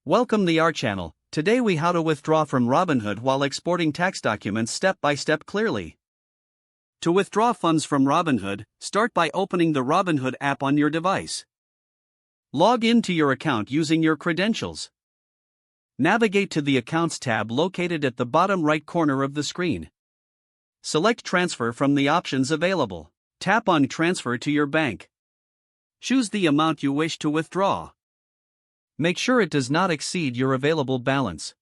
Welcome to our channel. Today we how to withdraw from Robinhood while exporting tax documents step by step clearly. To withdraw funds from Robinhood, start by opening the Robinhood app on your device. Log into your account using your credentials. Navigate to the Accounts tab located at the bottom right corner of the screen. Select Transfer from the options available. Tap on Transfer to your bank. Choose the amount you wish to withdraw. Make sure it does not exceed your available balance.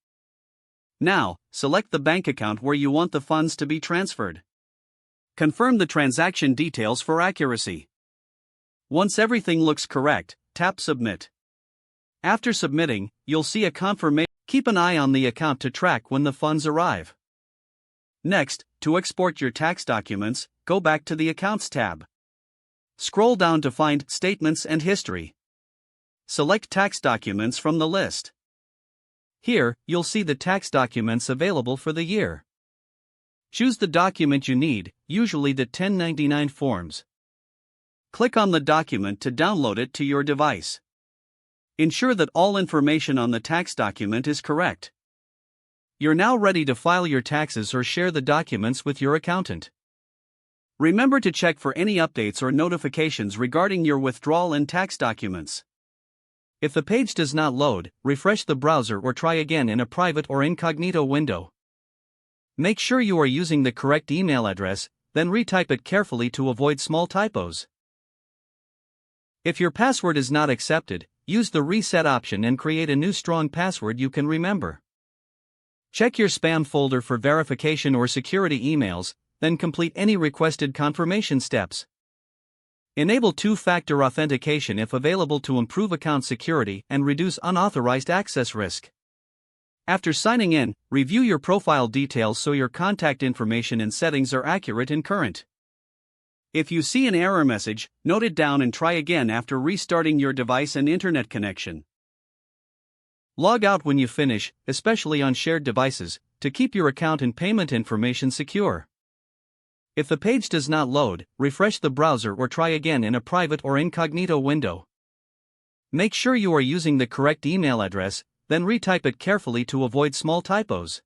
Now, select the bank account where you want the funds to be transferred. Confirm the transaction details for accuracy. Once everything looks correct, tap Submit. After submitting, you'll see a confirmation. Keep an eye on the account to track when the funds arrive. Next, to export your tax documents, go back to the Accounts tab. Scroll down to find Statements and History. Select Tax Documents from the list. Here, you'll see the tax documents available for the year. Choose the document you need, usually the 1099 forms. Click on the document to download it to your device. Ensure that all information on the tax document is correct. You're now ready to file your taxes or share the documents with your accountant. Remember to check for any updates or notifications regarding your withdrawal and tax documents. If the page does not load, refresh the browser or try again in a private or incognito window. Make sure you are using the correct email address, then retype it carefully to avoid small typos. If your password is not accepted, use the reset option and create a new strong password you can remember. Check your spam folder for verification or security emails, then complete any requested confirmation steps. Enable two-factor authentication if available to improve account security and reduce unauthorized access risk. After signing in, review your profile details so your contact information and settings are accurate and current. If you see an error message, note it down and try again after restarting your device and internet connection. Log out when you finish, especially on shared devices, to keep your account and payment information secure. If the page does not load, refresh the browser or try again in a private or incognito window. Make sure you are using the correct email address, then retype it carefully to avoid small typos.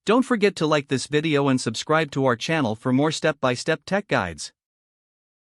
Don't forget to like this video and subscribe to our channel for more step-by-step tech guides.